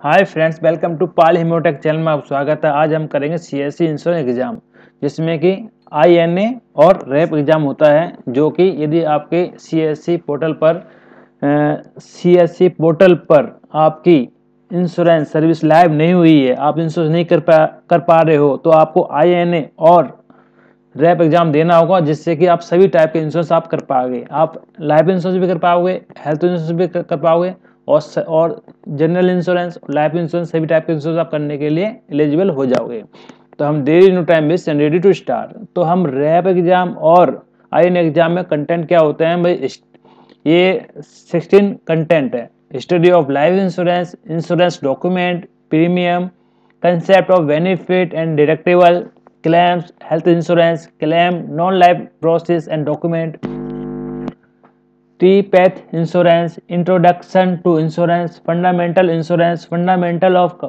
Hi friends, welcome to पाल हिमोटेक channel में आपका स्वागत है। आज हम करेंगे सीएससी इंश्योरेंस एग्जाम, जिसमें कि आईएनए और रैप एग्जाम होता है। जो कि यदि आपके सीएससी पोर्टल पर आपकी इंश्योरेंस सर्विस लाइव नहीं हुई है, आप इंश्योरेंस नहीं कर पा रहे हो, तो आपको आईएनए और रैप एग्जाम देना होगा, जिससे कि आप सभी टाइप के इंश्योरेंस आप कर पाओगे। आप लाइफ इंश्योरेंस भी कर पाओगे, हेल्थ इंश्योरेंस भी कर पाओगे और जनरल इंश्योरेंस, लाइफ इंश्योरेंस, सभी टाइप के इंश्योरेंस आप करने के लिए एलिजिबल हो जाओगे। तो हम there no time waste and ready to start. तो हम रैप एग्जाम और आईएन एग्जाम में कंटेंट क्या होते हैं भाई, ये 16 कंटेंट है। Study of life insurance, insurance document, premium, concept of benefit and deductible, claims, health insurance, claim, non-life process and document, T-path insurance, introduction to insurance, fundamental of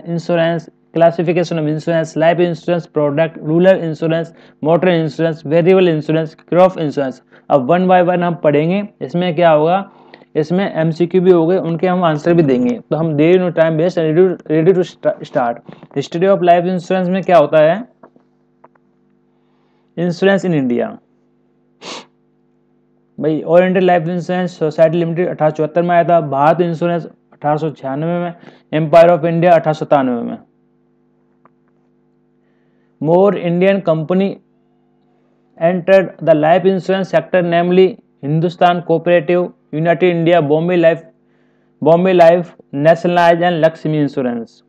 insurance, classification of insurance, life insurance product, rural insurance, motor insurance, variable insurance, crop insurance। अब one by one हम पढ़ेंगे। इसमें क्या होगा, इसमें MCQ भी हो गए, उनके हम आंसर भी देंगे। तो हम there no time waste, ready to start. History of life insurance में क्या होता है, इंश्योरेंस इन इंडिया भाई, All India Life Insurance Society Limited 1874 में आया था। भारत इंश्योरेंस 1896 में, एम्पायर ऑफ इंडिया 1897 में। More Indian company entered the life insurance sector, namely Hindustan cooperative, united India, Bombay life, nationalise and Lakshmi insurance.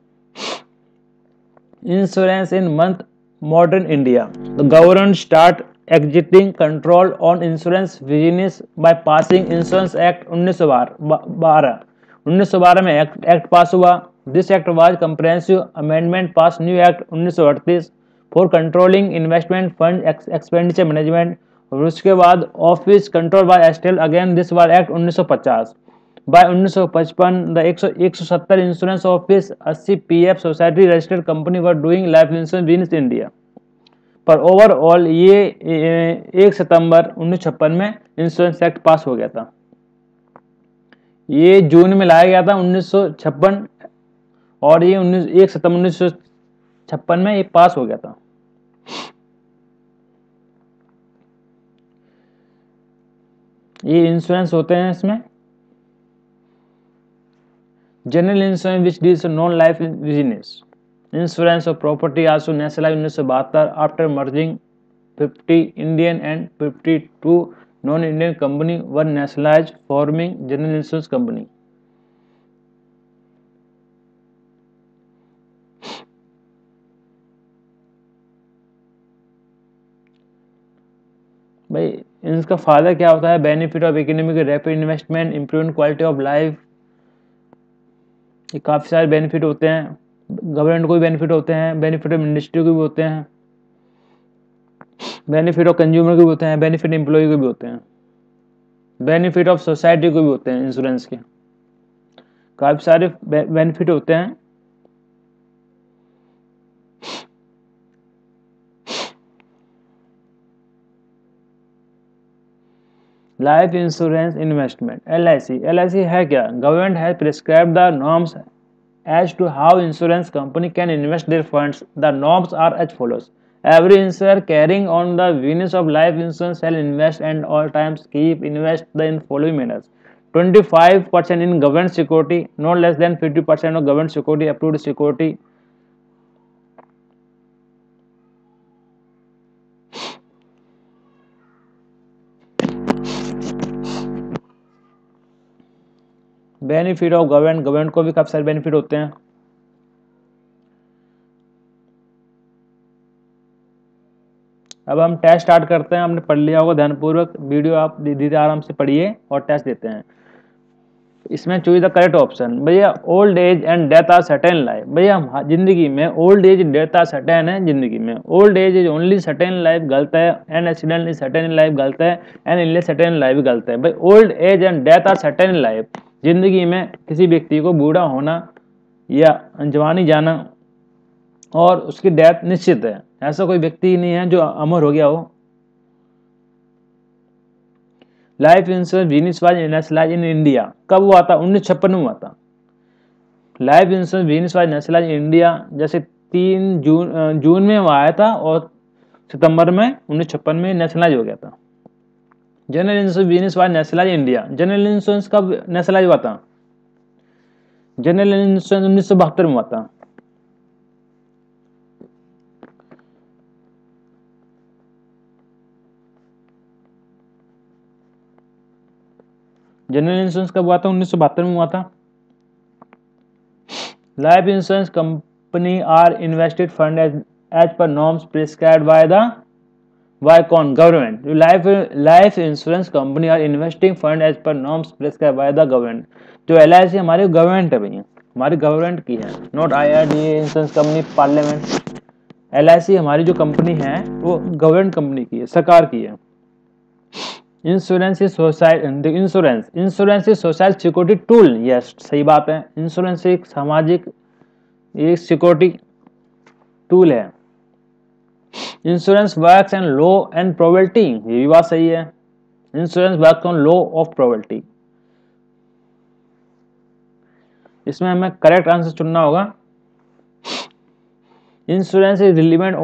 Insurance in month modern India, the government start exerting control on insurance business by passing insurance act 1912। 1912 में act pass हुआ। This act was comprehensive amendment pass new act 1938 for controlling investment fund expenditure management. और उसके बाद office control by एस्टेल again, this was act 1950। By 1955 the 170 insurance office, 80 PF society registered company were doing life insurance business in India. पर overall ये 1 सितंबर 1956 में insurance act पास हो गया था। ये जून में लाया गया था 1956, और ये 1 सितंबर 1956 में ये पास हो गया था। ये इंश्योरेंस होते हैं इसमें general insurance which deals non life business, insurance of property also nationalised 1972 after merging 50 Indian and 52 non Indian company were nationalised forming general insurance company. भाई इनका फायदा क्या होता है, benefit of economic rapid investment, improve quality of life, ये काफ़ी सारे benefit होते हैं। गवर्नमेंट को भी बेनिफिट होते हैं, बेनिफिट ऑफ इंडस्ट्री को भी होते हैं, बेनिफिट ऑफ कंज्यूमर को भी होते हैं, बेनिफिट एम्प्लॉय को भी होते हैं, बेनिफिट ऑफ सोसाइटी को भी होते हैं। इंश्योरेंस के काफ़ी सारे बेनिफिट होते हैं। लाइफ इंश्योरेंस इन्वेस्टमेंट, एलआईसी है क्या, government has prescribed the norms as to how insurance company can invest their funds. The norms are as follows. Every insurer carrying on the business of life insurance shall invest and all times keep invest in following manners: 25% in government security, not less than 50% of government security approved security, benefit of government को भी काफी सारे benefit होते हैं। अब हम test start करते हैं। हमने पढ़ लिया होगा ध्यानपूर्वक, वीडियो आप धीरे आराम से पढ़िए और टेस्ट देते हैं। इसमें चूज द करेक्ट ऑप्शन। भैया old age and death are certain life, भैया जिंदगी में old age death are certain है। जिंदगी में old age is only certain life गलत है, and accident is certain life गलत है, एंड इलनेस सर्टेन लाइफ गलत है। भाई old age and death are certain life, जिंदगी में किसी व्यक्ति को बूढ़ा होना या जवानी जाना और उसकी डेथ निश्चित है। ऐसा कोई व्यक्ति नहीं है जो अमर हो गया हो। Life insurance business was nationalised in India कब हुआ था, 1956 में हुआ था। Life insurance business was nationalise India, जैसे 3 जून में वो आया था और सितंबर में 1956 में नेशनलाइज हो गया था। General insurance business was nationalise India, general insurance कब नेशनलाइज हुआ था? जनरल इंश्योरेंस 1972 में हुआ था। जनरल इंश्योरेंस कब हुआ था? 1972 में हुआ था। Life insurance company are invested fund as per norms prescribed by कौन? गवर्नमेंट। जो life insurance company are investing fund as per norms prescribed by the government. जो LIC हमारी गवर्नमेंट है भैया, हमारी गवर्नमेंट की है, not IRDA insurance company parliament. LIC हमारी जो कंपनी है वो गवर्नमेंट कंपनी की है, सरकार की है। Insurance is society, insurance is social security tool. Yes, सही बात है। इंश्योरेंस एक सामाजिक एक सिक्योरिटी टूल है। Insurance works and law and probability, ये भी बात सही है। Insurance works on law of probability. इसमें हमें करेक्ट आंसर चुनना होगा। Insurance is relevant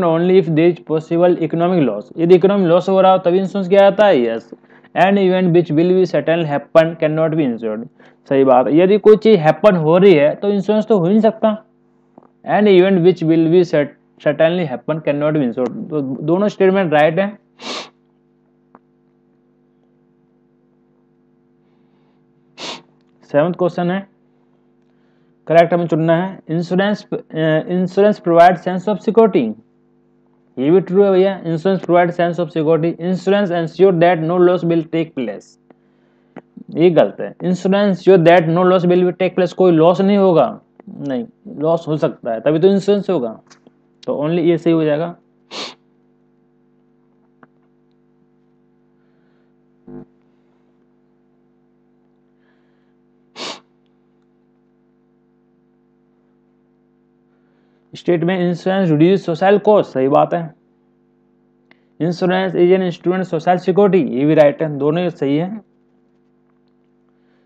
only if there is possible economic loss. यदि इकोनॉमिक लॉस हो रहा हो तभी इंश्योरेंस किया जाता है। Yes. An event which will be certain happen can not be insured. सही बात है। यदि कोई चीज हैपन हो रही है तो इंश्योरेंस तो हो ही नहीं सकता। An event which will be certainly happen can not be insured. तो दोनों स्टेटमेंट राइट है। सेवंथ क्वेश्चन है, करेक्ट हमें चुनना है। Insurance provide sense of security, ये भी ट्रू है भैया। Insurance provide sense of security. Insurance ensure that no loss will take place, ये गलत है। Insurance sure that no loss will take place, कोई लॉस नहीं होगा, नहीं, लॉस हो सकता है तभी तो इंश्योरेंस होगा। तो ओनली ये सही हो जाएगा। स्टेट में इंश्योरेंस रिड्यूस सोशल कॉस्ट, सही बात है। Insurance is an instrument social security, ये भी राइट है, दोनों सही है।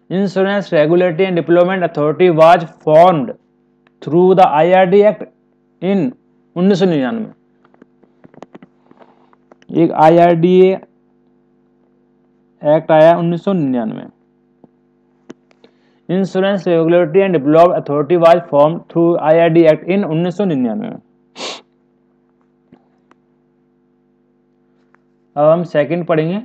Insurance regulatory and development authority was formed through the IRD act in 1999। एक IRDA एक्ट आया 1999। Insurance regulatory and development authority was formed through IRD act in 1999। अब हम सेकंड पढ़ेंगे,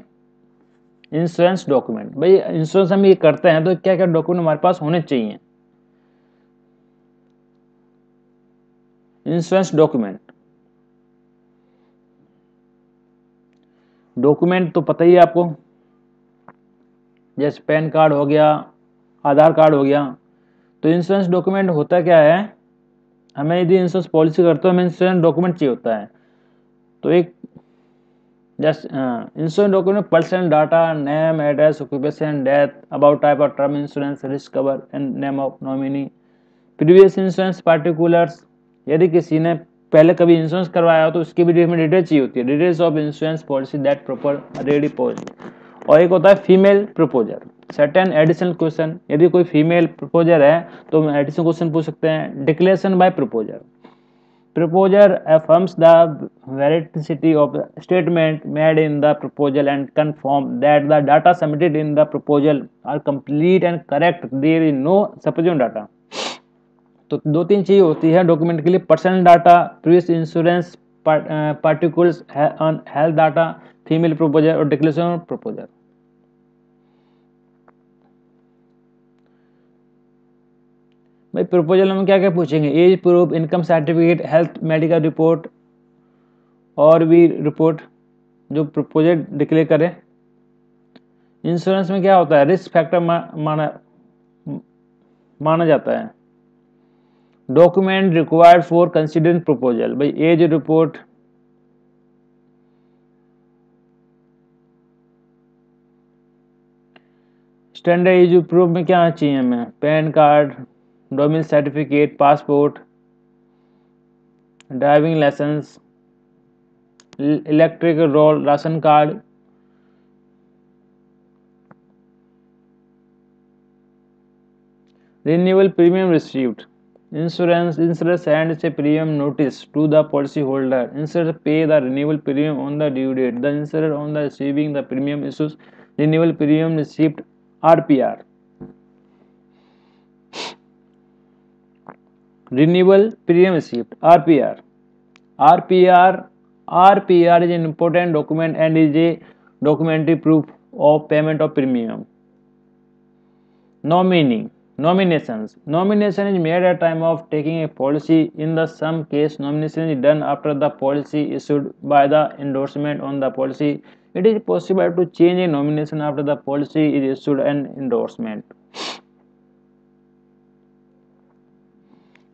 इंश्योरेंस डॉक्यूमेंट। भाई इंश्योरेंस हम ये करते हैं तो क्या क्या डॉक्यूमेंट हमारे पास होने चाहिए? इंश्योरेंस डॉक्यूमेंट तो पता ही है आपको, जैसे पैन कार्ड हो गया, आधार कार्ड हो गया। तो इंश्योरेंस डॉक्यूमेंट होता क्या है, हमें यदि इंश्योरेंस पॉलिसी करते हो हमें इंश्योरेंस डॉक्यूमेंट चाहिए होता है। तो एक just insurance document personal data, name, address, occupation, death, about type of term insurance, risk cover and name of nominee, previous insurance particulars, यदि किसी ने पहले कभी इंश्योरेंस करवाया हो तो उसकी भी हमें डिटेल चाहिए होती है, details of insurance policy that proper ready post. और एक होता है female proposer, certain additional question, यदि कोई फीमेल प्रपोजर है तो हम एडिशनल क्वेश्चन पूछ सकते हैं। Declaration bye proposer, proposer affirms the veracity of the statement made in the proposal and confirm that the data submitted in the proposal are complete and correct, there is no supposition data। तो दो तीन चीज होती है document के लिए, personal data, previous insurance particulars on health data, female proposer और declaration of proposer. भाई प्रपोजल में क्या क्या पूछेंगे? Age proof, income certificate, health medical report और भी रिपोर्ट जो प्रपोजल डिक्लेयर करे। इंश्योरेंस में क्या होता है, रिस्क फैक्टर माना जाता है। Document required for considering proposal, भाई age report, standard age proof में क्या चाहिए हमें, pan card, domicile certificate, passport, driving licence, electoral roll, ration card, Renewal premium received. Insurer sends a premium notice to the policyholder. Insurer pay the renewal premium on the due date. The insurer on the receiving the premium issues renewal premium received RPR. Renewal premium received RPR. RPR is an important document and is a documentary proof of payment of premium. Nominations. Nomination is made at time of taking a policy. In the some case, nomination is done after the policy issued by the endorsement on the policy. It is possible to change a nomination after the policy is issued an endorsement.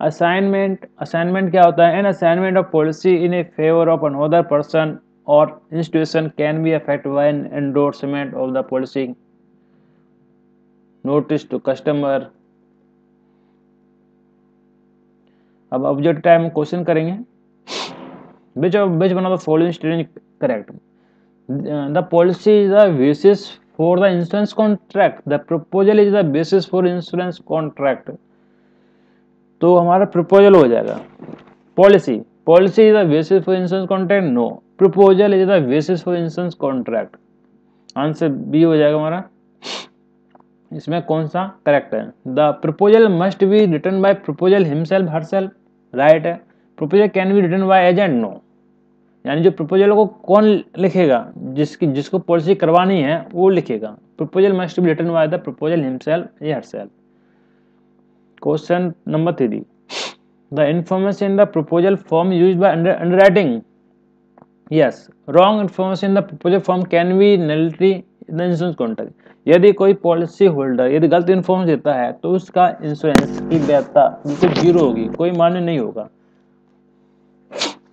Assignment क्या होता है? An assignment of policy in a favor of another person or institution can be affected by an endorsement of the policy. Notice to customer. अब object time question करेंगे. which one of the following statement is correct? The policy is the basis for the insurance contract. The proposal is the basis for insurance contract. तो हमारा proposal हो जाएगा. Policy is the basis for insurance contract. No, proposal is the basis for insurance contract. Answer B हो जाएगा हमारा. इसमें कौन सा करेक्ट है? The proposal must be written by proposal himself herself. Right है. Proposal can be written by agent. No, यानी जो प्रपोजल को कौन लिखेगा? जिसको पॉलिसी करवानी है वो लिखेगा. Proposal must be written by the proposal himself या herself. Question number 3. The information in the proposal form used by underwriting. Yes, wrong information in the proposal form can be nullity in the insurance contract. यदि कोई policy holder यदि गलत information देता है तो उसका insurance की वैधता बिल्कुल जीरो होगी, कोई मान्य नहीं होगा.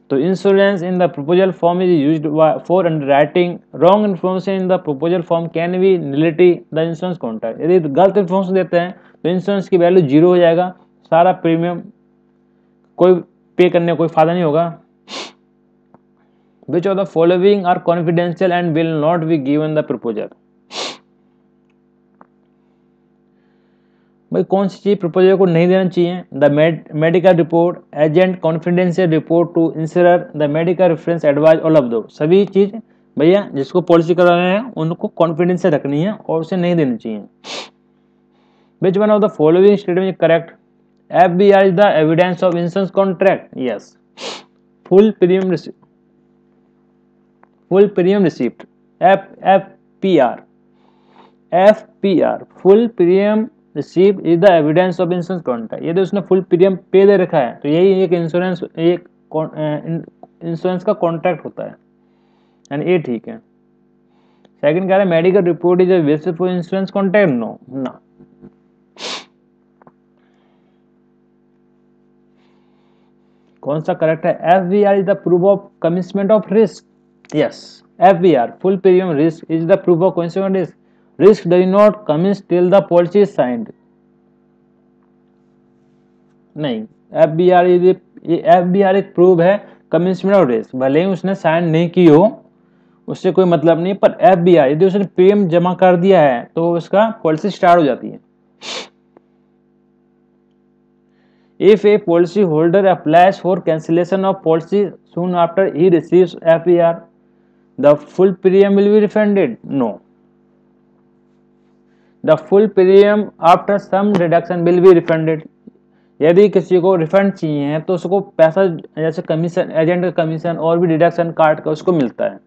तो insurance in the proposal form is used for underwriting. Wrong information in the proposal form can be nullity the insurance contract. यदि गलत इन्फॉर्मेशन देते हैं तो इंश्योरेंस की वैल्यू जीरो हो जाएगा. सारा प्रीमियम कोई पे करने कोई फायदा नहीं होगा. Which of the following are confidential and will not be given the proposal. भाई कौन सी चीज प्रपोजल को नहीं देना चाहिए? The medical report, agent confidential report to insurer, the medical reference advice, all of those. सभी चीज भैया जिसको पॉलिसी कराना है उनको कॉन्फिडेंशियल रखनी है और उसे नहीं देनी चाहिए. Which one of the following statement is correct? FBR is the evidence of insurance contract. Yes. Full premium receipt. FPR. Full premium receipt is the evidence of insurance contract. यदि उसने full premium पे दे रखा है तो यही एक insurance का contract होता है. यानी ये ठीक है. सेकंड कह रहा है medical report is a basis for insurance contract. No ना. कौन सा करेक्ट है? FBR is the proof of commitment of risk. Yes, FBR full premium risk is the proof of commitment risk. Risk does not commit till the policy is signed. नहीं, FBR एक proof है commitment of risk. भले ही उसने sign नहीं की हो उससे कोई मतलब नहीं, पर FBR यदि उसने प्रीमियम जमा कर दिया है तो उसका पॉलिसी स्टार्ट हो जाती है. If a policy holder applies for cancellation of policy soon after he receives FBR, the full premium will be refunded. No. The full premium after some deduction will be refunded. यदि किसी को refund चाहिए तो उसको पैसा जैसे commission, agent का commission और भी डिडक्शन काट का उसको मिलता है.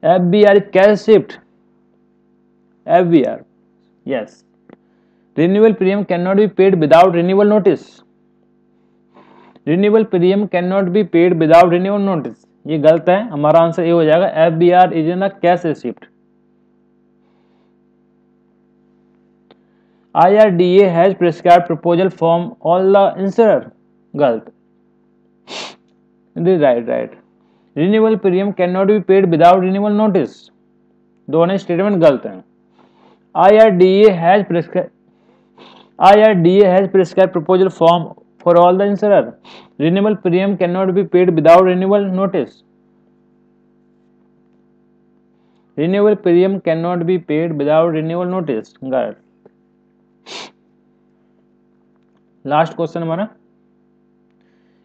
FBR is cash receipt. FBR. Yes. Renewal premium cannot be paid without renewal notice. Renewal premium cannot be paid without renewal notice. ये गलत है. हमारा आंसर ये हो जाएगा FBR is in a cash receipt. IRDA has prescribed proposal form all the insurer. गलत. Right. Renewal premium cannot be paid without renewal notice. दोनों statement गलत हैं. IRDA has prescribed proposal form for all the insurer. Renewal premium cannot be paid without renewal notice. Renewal premium can not be paid without renewal notice. गलत। Last question हमारा,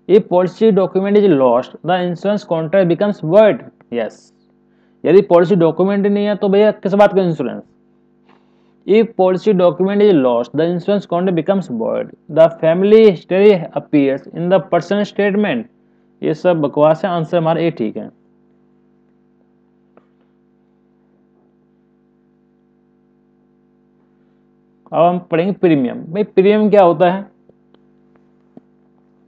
if policy document is lost the insurance contract becomes void. Yes, यदि policy document नहीं है तो भैया किस बात का insurance. If policy document is lost the insurance contract becomes void, the family history appears in the personal statement. ये सब बकवास है, आंसर हमारा ए ठीक है। अब हम पढ़ेंगे प्रीमियम। भाई प्रीमियम क्या होता है।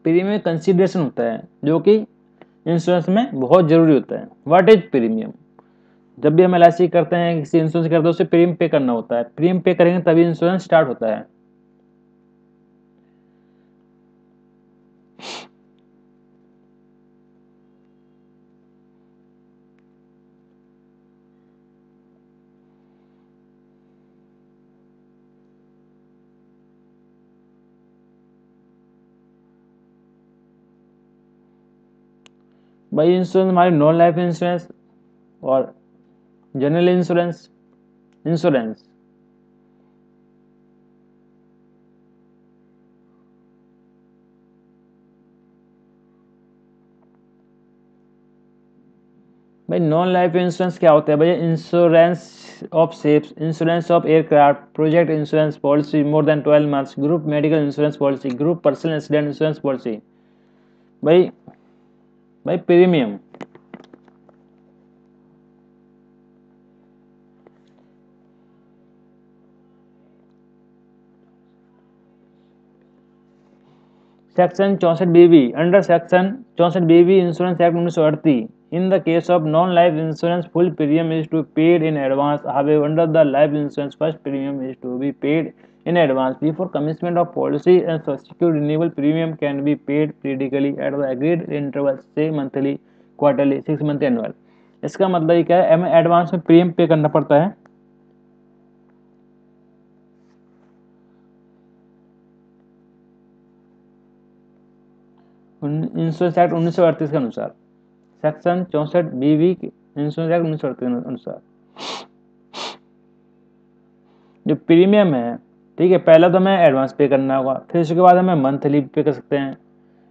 प्रीमियम कंसीडरेशन होता है जो कि इंश्योरेंस में बहुत जरूरी होता है। What is premium. जब भी हम LIC करते हैं, किसी इंश्योरेंस करते हैं, उसे प्रीमियम पे करना होता है। प्रीमियम पे करेंगे तभी इंश्योरेंस स्टार्ट होता है। भाई इंश्योरेंस हमारी नॉन लाइफ इंश्योरेंस और जनरल इंश्योरेंस। इंश्योरेंस भाई नॉन लाइफ इंश्योरेंस क्या होता है भैया। Insurance of ships, insurance of aircraft, project insurance policy more than 12 months, group medical insurance policy, group personal accident insurance policy. भाई भाई premium section 64BB, under section 64BB insurance act 1938, in the case of non-life insurance full premium is to be paid in advance. However, under the life insurance first premium is to be paid in advance before commencement of policy and subsequent renewal premium can be paid periodically at the agreed interval, say monthly, quarterly, 6 month annual। इसका मतलब ये क्या है, हमें advance में premium पे करना पड़ता है। इंश्योरेंस एक्ट 1938 के अनुसार, सेक्शन 64BB इंश्योरेंस एक्ट 1938 के अनुसार जो प्रीमियम है, ठीक है, पहला तो हमें एडवांस पे करना होगा, फिर उसके बाद हमें मंथली पे कर सकते हैं।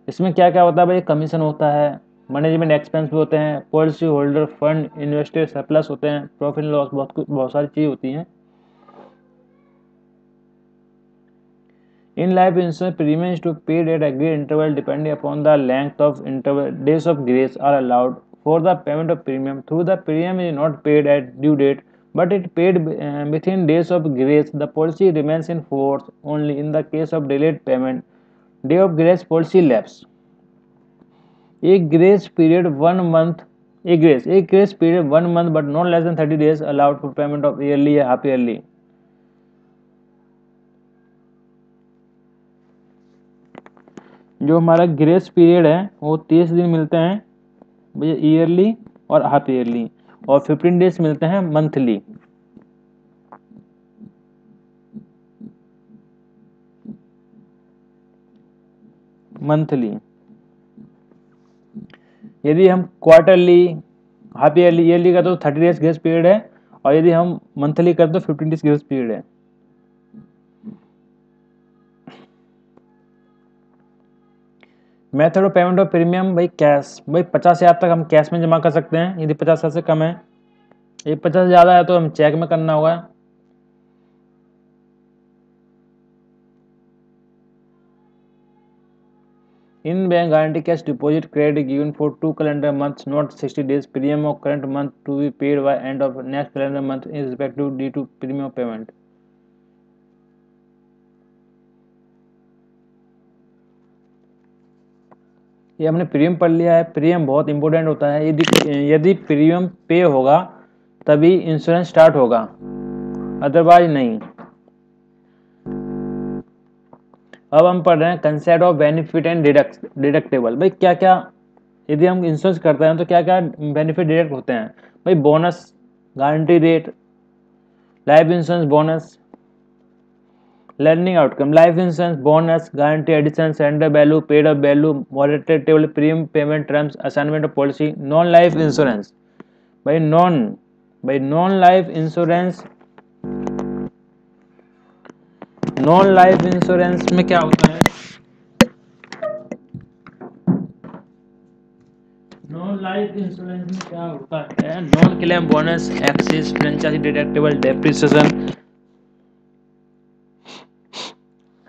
इसमें क्या क्या होता है भाई, कमीशन होता है, मैनेजमेंट एक्सपेंस भी होते हैं, policy holder fund invested surplus होते हैं, प्रॉफिट लॉस, बहुत सारी चीज़ होती हैं। In life insurance, premium is to be paid at agreed interval depending upon the length of interval. Days of grace are allowed for the payment of premium. Through the premium is not paid at due date, but it paid within days of grace. The policy remains in force only in the case of delayed payment. Day of grace policy lapse. एक grace period 1 month, एक grace period 1 month but not less than 30 days allowed for payment of yearly या half yearly। जो हमारा grace period है वो 30 दिन मिलते हैं भैया ईयरली और हाफ ईयरली, और 15 डेज मिलते हैं मंथली। मंथली यदि हम क्वार्टरली, हाफ ईयरली, ईयरली का तो 30 डेज ग्रेस पीरियड है, और यदि हम मंथली करते तो 15 डेज ग्रेस पीरियड है। Method of payment of premium भाई कैश। भाई 50,000 तक हम कैश में जमा कर सकते हैं, यदि 50,000 से कम है। ये 50 ज़्यादा है तो हम चेक में करना होगा। In bank guarantee cash deposit credit given for 2 calendar months not 60 days. Premium of current month to be paid by end of next calendar month in respective due to premium payment. ये हमने premium पढ़ लिया है। Premium बहुत important होता है। यदि premium पे होगा तभी इंश्योरेंस स्टार्ट होगा, अदरवाइज नहीं। अब हम पढ़ रहे हैं concept of benefit and deductible. भाई क्या क्या, यदि हम इंश्योरेंस करते हैं तो क्या क्या बेनिफिट डिडक्ट होते हैं। भाई bonus, guarantee rate, life insurance bonus, learning outcome, life insurance bonus, guarantee addition, surrender value, paid up value, modifiable premium payment terms, assignment of policy. Non life insurance, भाई non भाई non life insurance में क्या होता है? Non life insurance में क्या होता है? Non claim bonus, excess, franchise deductible, depreciation,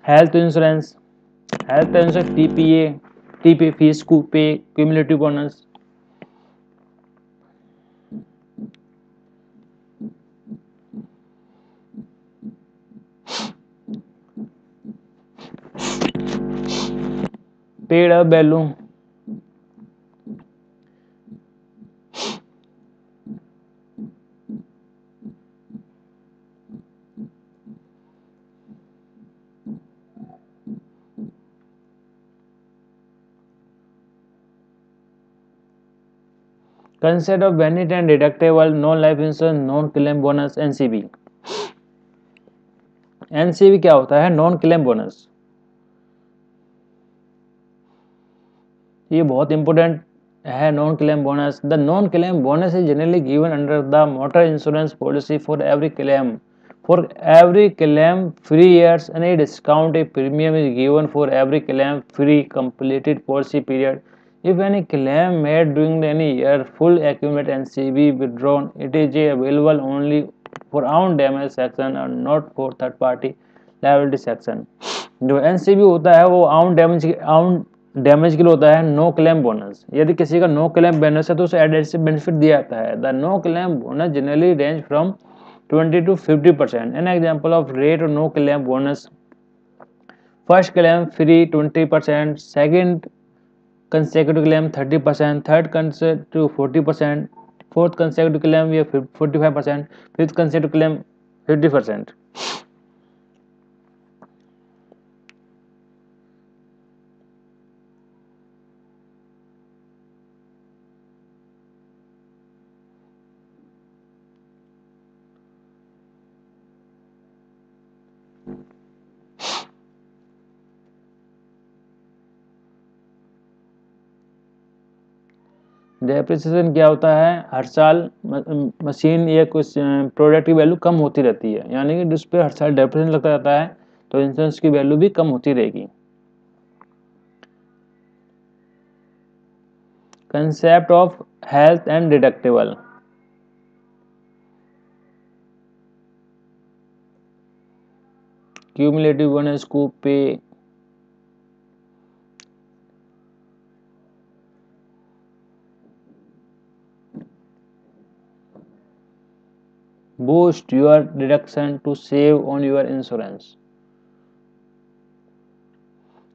health insurance, TPA, fees copay, cumulative bonus. Paid up value, concept of benefit and deductible, non life insurance, non claim bonus, NCB. NCB क्या होता है? Non claim bonus. ये बहुत important है। Non claim bonus, the non claim bonus is generally given under the motor insurance policy for every claim free years, and a discounted premium is given for every claim free completed policy period. If any claim made during any year full accumulate NCB withdrawn, it is available only for own damage section and not for third party liability section. जो NCB होता है वो own damage के लिए होता है। No claim bonus, यदि किसी का नो क्लेम बोनस है तो उसे एडिशनल बेनिफिट दिया जाता है। The no claim bonus generally range from 20 to 50%. An example of rate or no claim bonus: first claim free 20%, second consecutive claim 30%, third consecutive 40%, fourth consecutive claim we have 45%, fifth consecutive claim 50%. Depreciation क्या होता है? हर साल machine या कुछ product की value कम होती रहती है, यानी कि जिस पे हर साल डेप्रिसिएशन लगता रहता है तो इंश्योरेंस की वैल्यू भी कम होती रहेगी। Concept of health and deductible, cumulative bonus को पे, boost your deduction to save on your insurance।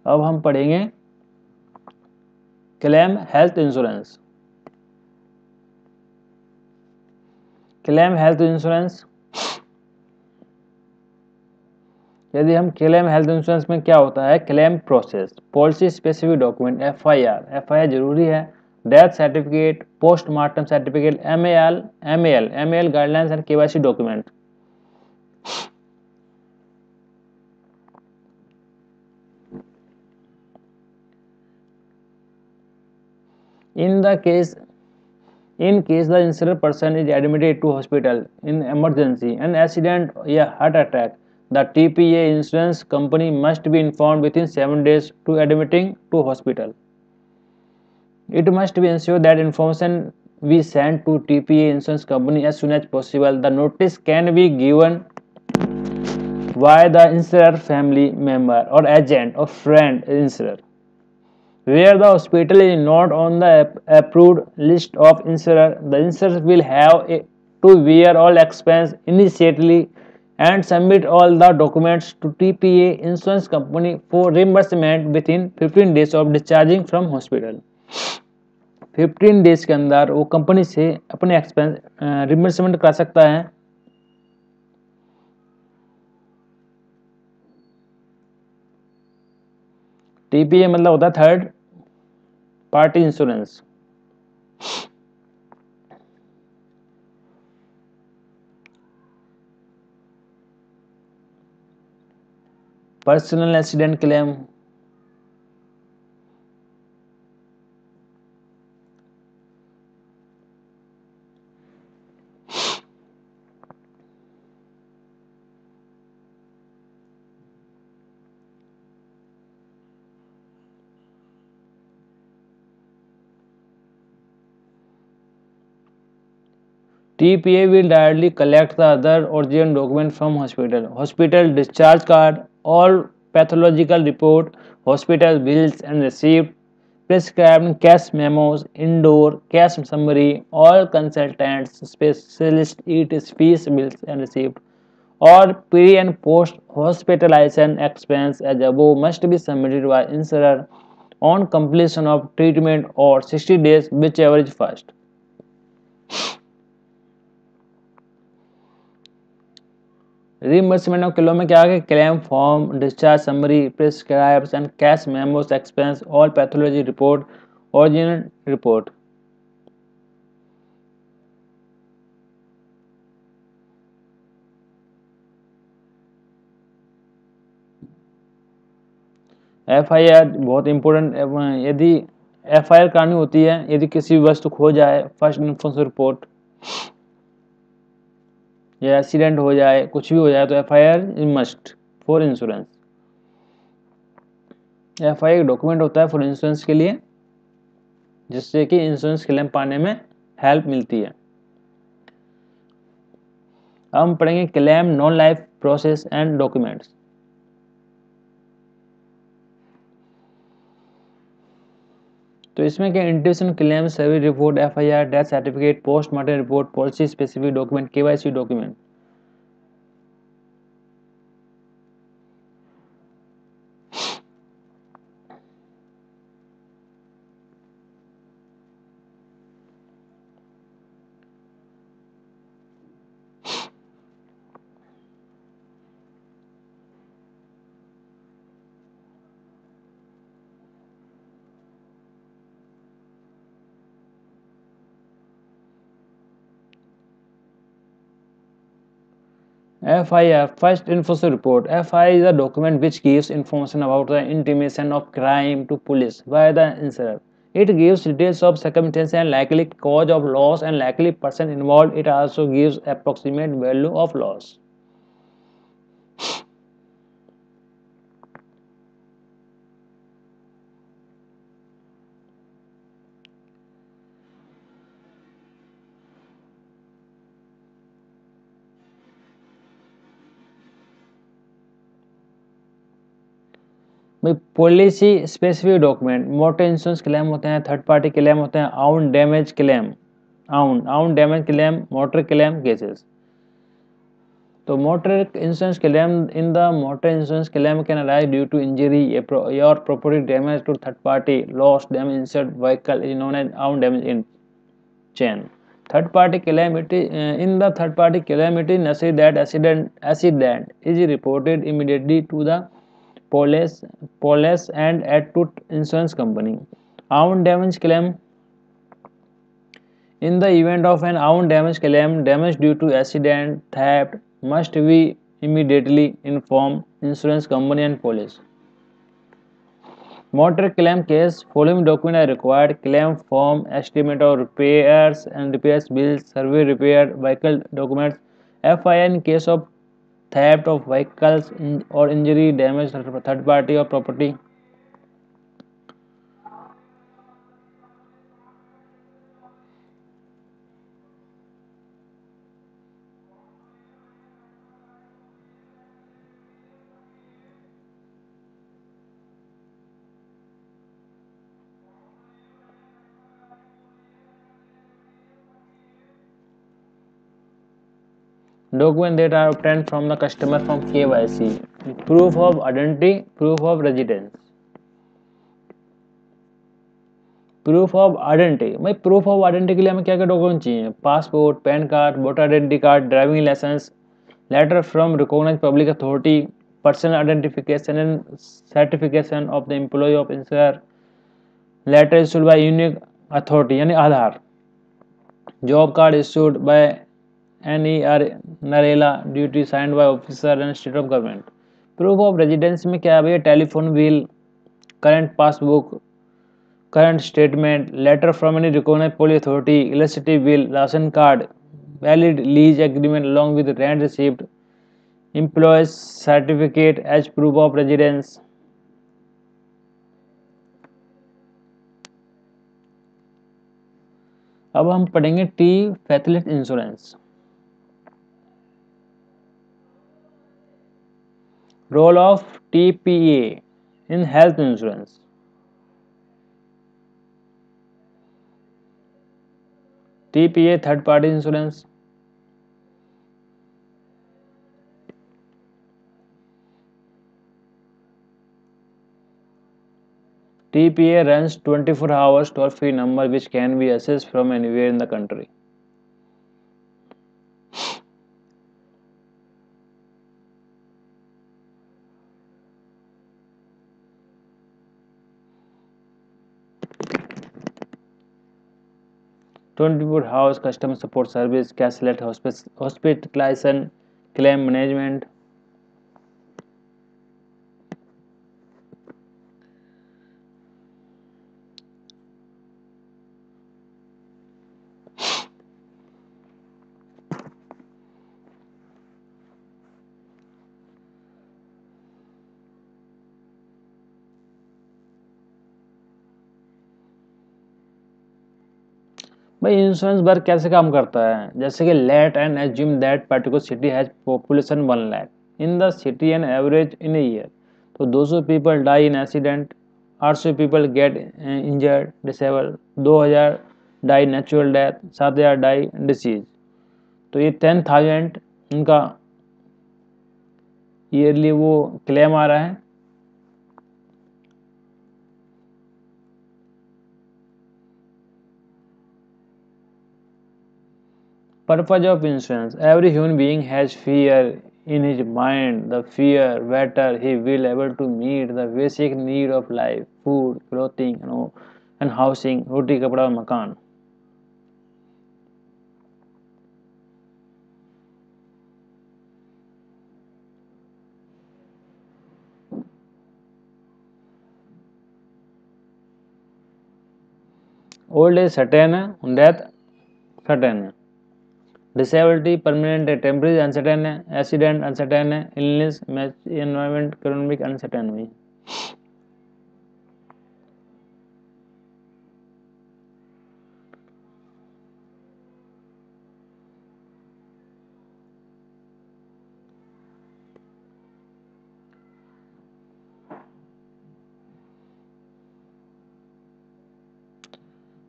अब हम पढ़ेंगे claim health insurance. Claim health insurance, यदि हम क्लेम हेल्थ इंश्योरेंस में क्या होता है? Claim process, policy specific document, FIR जरूरी है, death certificate, postmortem certificate, ML guidelines and KYC document. In case the insured person is admitted to hospital in emergency, an accident or heart attack, the TPA insurance company must be informed within 7 days to admitting to hospital. It must be ensured that information be sent to TPA insurance company as soon as possible. The notice can be given by the insurer family member or agent or friend insurer. Where the hospital is not on the approved list of insurer, the insurer will have to bear all expense initially and submit all the documents to TPA insurance company for reimbursement within 15 days of discharging from hospital. 15 days के अंदर वो company से अपने expense reimbursement करा सकता है। TPA मतलब होता है third party insurance. Personal accident claim, TPA will directly collect the other original document from hospital. Hospital discharge card, all pathological report, hospital bills and receipt, prescribed cash memos, indoor cash summary, all consultants, specialist ETs fees, bills and receipt, or pre and post hospitalization expense as above must be submitted by insurer on completion of treatment or 60 days, whichever is first. Reimbursement of claim में क्या है? Claim form, discharge summary, prescribes and cash memos, expense, all pathology report, original report. FIR बहुत important, यदि FIR करानी होती है यदि किसी वस्तु खो जाए, फर्स्ट इन्फॉर्मेशन रिपोर्ट, या एक्सीडेंट हो जाए, कुछ भी हो जाए, तो FIR is must for insurance. FIR एक डॉक्यूमेंट होता है फॉर इंश्योरेंस के लिए, जिससे कि इंश्योरेंस क्लेम पाने में हेल्प मिलती है। अब हम पढ़ेंगे claim non life process and documents. तो इसमें क्या? Intuition claim, service report, FIR, death certificate, postmortem report, policy specific document, KYC document. FIR, first information report. FIR is a document which gives information about the intimation of crime to police by the insurer. It gives details of circumstances and likely cause of loss and likely person involved. It also gives approximate value of loss. भाई policy specific document, motor insurance claim होते हैं, third party claim होते हैं, own damage claim, own damage claim, motor claim cases. तो motor insurance claim, in the motor insurance claim can arise due to injury और property damage to third party, loss damage insured vehicle is known as own damage in chain. Third party calamity, in the third party calamity necessary that accident is reported immediately to the police and at to insurance company. Own damage claim, in the event of an own damage claim, damage due to accident, theft must be immediately inform insurance company and police. Motor claim case, following documents are required: claim form, estimate of repairs and repairs bills, survey repair, vehicle documents, FIR in case of theft of vehicles or injury, damage third party or property. Documents that are obtained from the customer from KYC: proof of identity, proof of residence. Proof of identity, भाई proof of identity के लिए हमें क्या क्या document चाहिए? Passport, pan card, voter identity card, driving licence, letter from recognised public authority, personal identification and certification of the employ of insure, letter issued by unique authority यानी Aadhaar, job card issued by NER NREGA, duty signed by officer and state of government. Proof of residence में क्या है भैया? Telephone bill, current passbook, current statement, letter from any recognized police authority, electricity bill, ration card, valid lease agreement along with rent receipt, employees certificate as proof of residence. अब हम पढ़ेंगे टी फैथलिट insurance. Role of TPA in health insurance. TPA third party insurance. TPA runs 24 hours toll-free number which can be accessed from anywhere in the country. Twenty-four hours customer support service, cashless hospitalization, claim management. भाई insurance work कैसे काम करता है, जैसे कि let and assume that particular city has population 1 lakh in the city and average in a year. तो 200 people die in accident, 800 people get injured disable, 2000 die natural death, 7000 die disease. तो ये 10,000 उनका ईयरली वो क्लेम आ रहा है। Purpose of insurance. Every human being has fear in his mind. The fear better he will able to meet the basic need of life, food, clothing, and housing, roti, kapda, और मकान। Old age certain है, death certain है, disability permanent है, temporary uncertain है, accident uncertain है, illness environment economic uncertain हुई।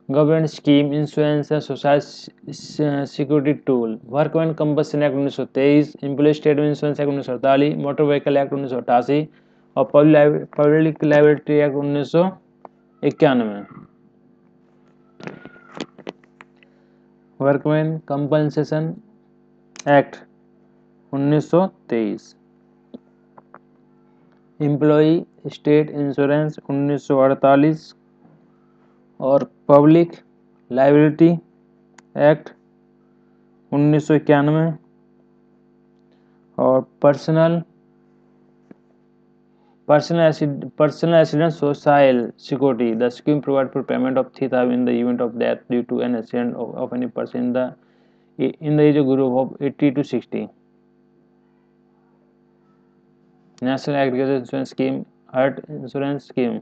Government scheme insurance है, society security tool, work and compensation act 1923, employ state insurance act 1948, motor vehicle act 1988 और public liability act 1991। Workman compensation act 1923, employ state insurance 1948 और public liability act 1991 और personal accident social security. The scheme provides for payment of 3,000 in the event of death due to an accident of any person in the age group of 80 to 60. National Agriculture Insurance Scheme, Heart Insurance Scheme.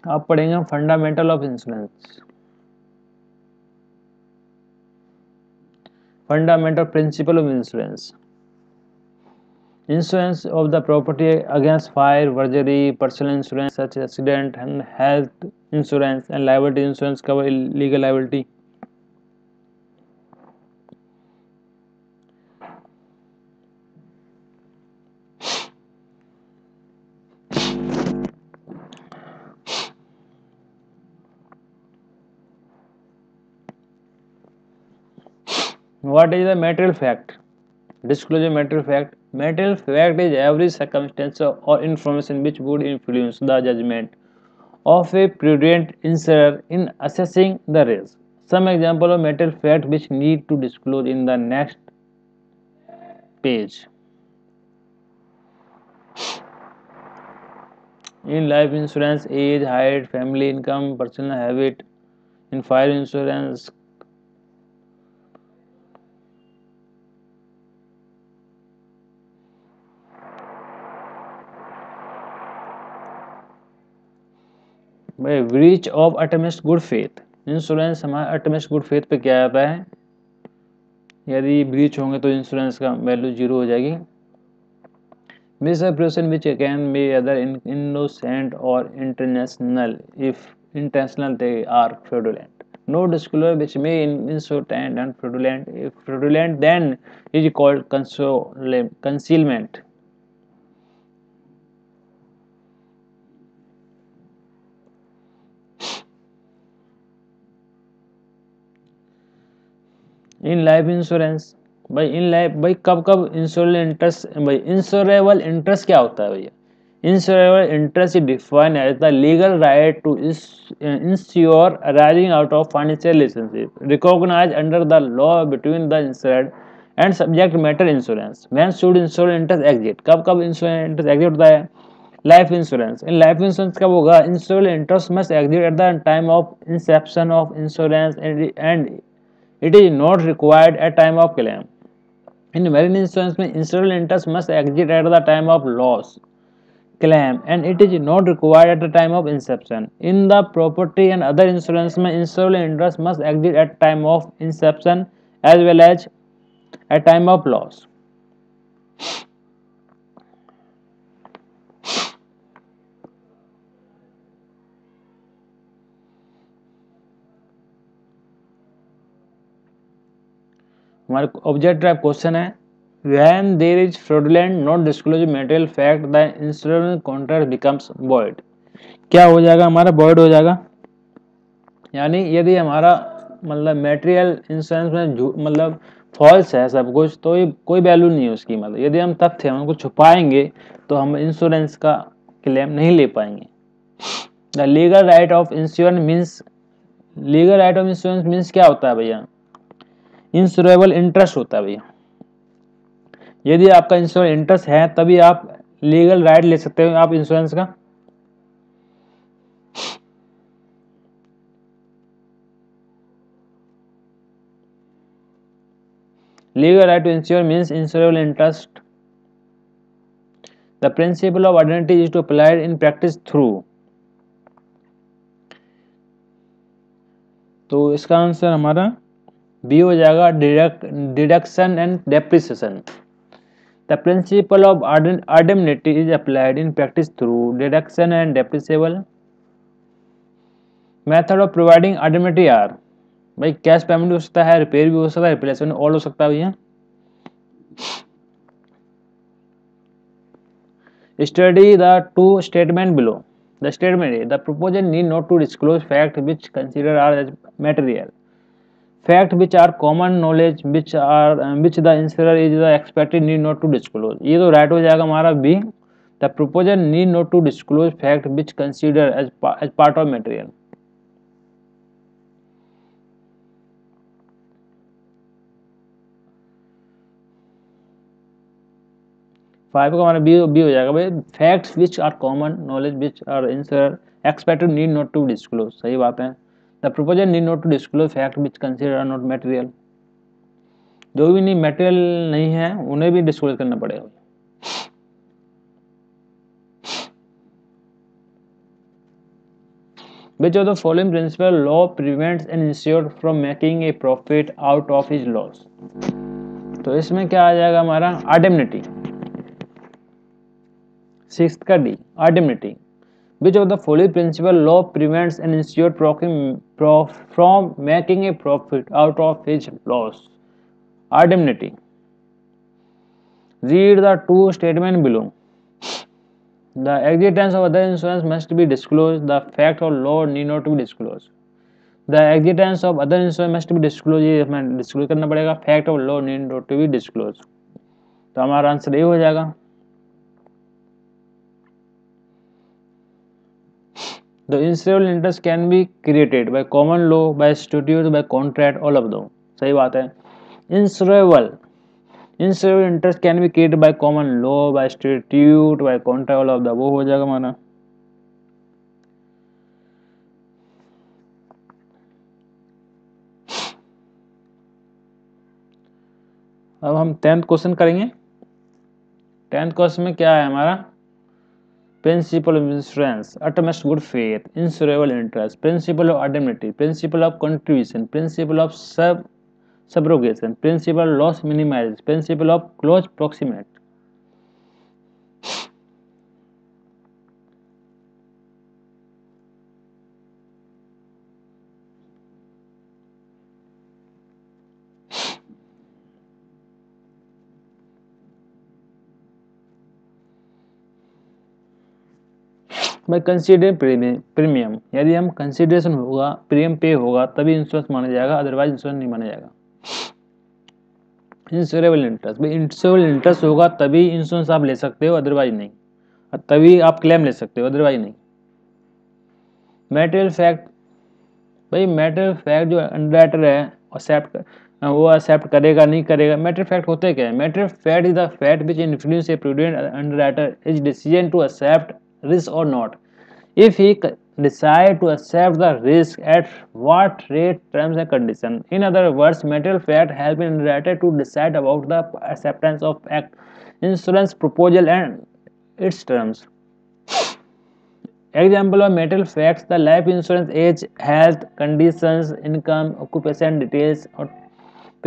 आप पढ़ेंगे fundamental of insurance. Fundamental principle of insurance. Insurance of the property against fire, burglary, personal insurance such as accident and health insurance, and liability insurance cover legal liability. What is the material fact? Disclosure material fact. Material fact is every circumstance or information which would influence the judgment of a prudent insurer in assessing the risk. Some example of material fact which need to disclose in the next page. In life insurance, age, height, family income, personal habit. In fire insurance, भाई breach of utmost good faith, insurance हमारा utmost good faith पे क्या आता है, यदि breach होंगे तो insurance का वैल्यू 0 हो जाएगी। misapprehension which can be either innocent or intentional, if intentional they are fraudulent. No disclosure which may innocent and fraudulent, if fraudulent then is called concealment. In life insurance, भाई in life, भाई कब कब insurable interest, भाई insurable interest क्या होता है भैया, insurable interest is defined as the legal right to insure arising out of financial relationship recognized under the law between the insured and subject matter insurance. When should insurable interest exist, कब कब insurable interest exist होता है, life insurance. In life insurance कब होगा, insurable interest must exit at the time of Inception of insurance and it is not required at time of claim. In marine insurance में insurable interest must exist at the time of loss claim and it is not required at the time of inception. In the property and other insurance में insurable interest must exist at time of inception as well as at time of loss. हमारे object type question है, when there is fraudulent not disclosed material fact the insurance contract becomes void। क्या हो जाएगा हमारा, void हो जाएगा, यानी यदि हमारा मतलब मेटेरियल इंश्योरेंस में मतलब फॉल्स है सब कुछ, तो ये कोई वैल्यू नहीं है उसकी, मतलब यदि हम तथ्य उनको छुपाएंगे तो हम इंश्योरेंस का क्लेम नहीं ले पाएंगे। The legal right of insurance means, legal right of insurance means क्या होता है भैया, इंश्योरेबल इंटरेस्ट होता है भैया। यदि आपका इंश्योरेंस इंटरेस्ट है तभी आप लीगल राइट ले सकते हो आप इंश्योरेंस का। Legal right to insure means insurable interest. The principle of identity is to applied in practice through, तो इसका आंसर हमारा बी हो जाएगा, deduction and depreciation. The principle of indemnity is applied in practice through deduction and depreciable. Method of providing indemnity are, भाई cash payment भी हो सकता है, रिपेयर भी हो सकता है, रिप्लेसमेंट ऑल हो सकता है भैया। Study the two statement below. The statement is the proposer need not to disclose facts which considered are as material. Fact which are common knowledge which the insurer is the expected need not to disclose, ये तो right हो जाएगा हमारा B. The proposer need not to disclose fact which consider as part of material. Five का हमारा B हो जाएगा भाई, facts which are common knowledge which are insurer expected need not to disclose, सही बात है। The proposer need not to disclose fact which consider are not material, जो भी नहीं मटेरियल नहीं है उन्हें भी डिस्क्लोज करना पड़ेगा। Which of the following principle law prevents an insured from making a profit out of his loss? तो इसमें क्या आ जाएगा हमारा, indemnity। सिक्स्थ का D, indemnity। Which of the following principle law prevents an insured from making a profit out of his loss? Indemnity। Read the two statements below. The existence of other insurance must be disclosed. The fact of law need not to be disclosed. The existence of other insurance must be disclosed, ये हमें disclose करना पड़ेगा। Fact of law need not to be disclose, तो हमारा answer ये हो जाएगा। The insurable interest can be created by common law, by statute, by contract, all of them, सही बात है। Insurable interest can be created by common law, by statute, by contract, all of the, वो हो जाएगा हमारा। अब हम 10th question करेंगे। 10th क्वेश्चन में क्या है हमारा, principle of insurance, utmost good faith, insurable interest, principle of indemnity, principle of contribution, principle of subrogation, principle of loss minimization, principle of close proximate. by consider premium, यदि हम consideration होगा, premium पे होगा तभी इंश्योरेंस माना जाएगा, otherwise insurance नहीं माना जाएगा। इंश्योरेबल इंटरेस्ट, भाई इंश्योरेबल इंटरेस्ट होगा तभी इंश्योरेंस आप ले सकते हो, अदरवाइज नहीं, और तभी आप क्लेम ले सकते हो, अदरवाइज नहीं। मैटेरियल फैक्ट, भाई मैटेरियल फैक्ट जो अंडरराइटर है एक्सेप्ट, वो एक्सेप्ट करेगा नहीं करेगा। मैटेरियल फैक्ट होते क्या है? Material fact is the fact which influence a prudent underwriter is decision to accept risk और not, if he decide to accept the risk at what rate, terms and condition. In other words, material fact help in underwriter to decide about the acceptance of act insurance proposal and its terms. Example of material facts: the life insurance, age, health conditions, income, occupation details or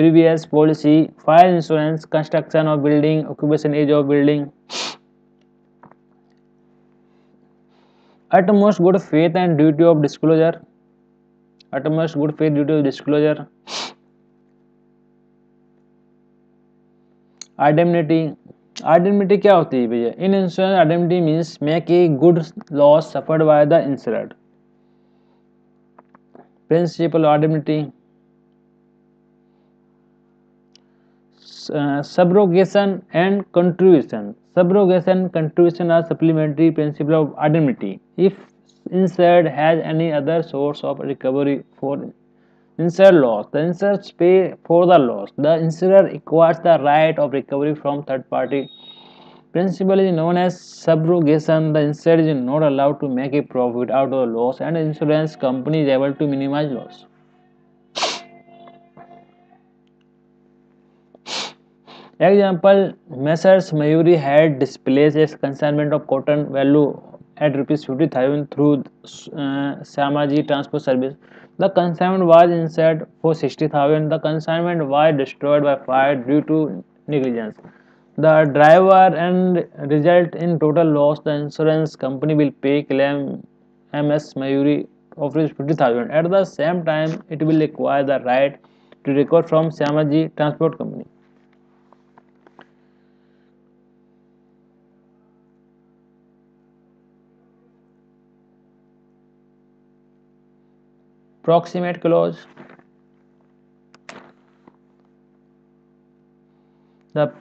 previous policy. Fire insurance, construction of building, occupation, age of building. Utmost good faith and duty of disclosure, utmost good faith, duty of disclosure. Indemnity, indemnity क्या होती है भैया? In insurance indemnity means make a good loss suffered by the insured. Principle indemnity, subrogation and contribution. Subrogation, contribution are supplementary principle of indemnity. If insured has any other source of recovery for insured loss, the insured pay for the loss. The insurer acquires the right of recovery from third party. Principle is known as subrogation. The insured is not allowed to make a profit out of the loss, and the insurance company is able to minimize loss. Example: Messrs. Mayuri had displaced a consignment of cotton value at rupees 50,000 through Syamaji Transport Service. The consignment was insured for 60,000. The consignment was destroyed by fire due to negligence. The driver and result in total loss. The insurance company will pay claim MS Mayuri of 50,000. At the same time, it will acquire the right to recover from Syamaji Transport Company. Proximate clause. The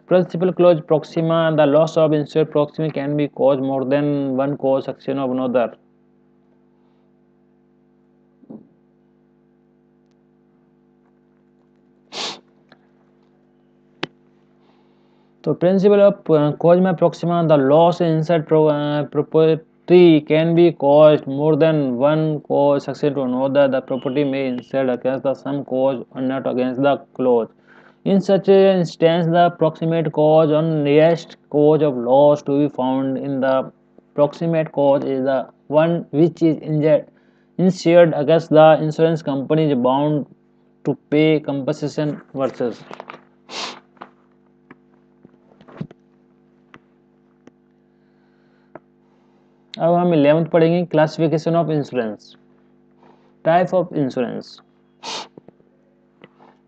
principal clause proxima, the loss of insured proximity can be caused more than one cause action of another. So principle of cause proxima, the loss in insured property can be caused more than one cause action to another. The property may insured against the some cause and not against the clause. In such an instance, the proximate cause or nearest cause of loss to be found in the proximate cause is the one which is insured against the insurance company is bound to pay compensation versus. अब हम 11th पढ़ेंगे, classification of insurance, type of insurance.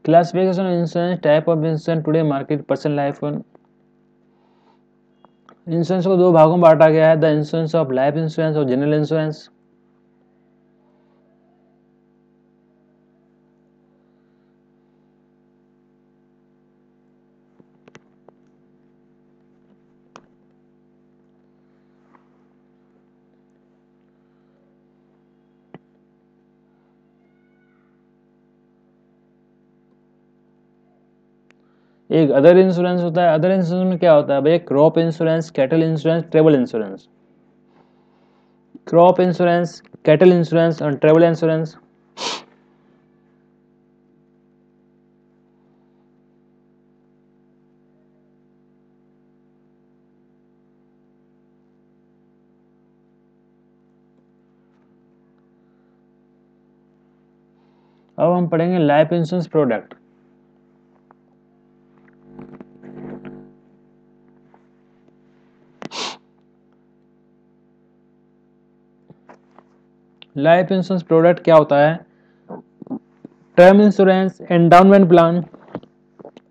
Classification of insurance, type of insurance today market, personal life. Insurance को दो भागों में बांटा गया है, the insurance of life insurance और जनरल इंश्योरेंस। एक अदर इंश्योरेंस होता है। अदर इंश्योरेंस में क्या होता है भैया? Crop insurance, cattle insurance, travel insurance. Crop insurance, cattle insurance और ट्रेवल इंश्योरेंस। अब हम पढ़ेंगे life insurance product. Life insurance product क्या होता है? Term insurance, endowment plan,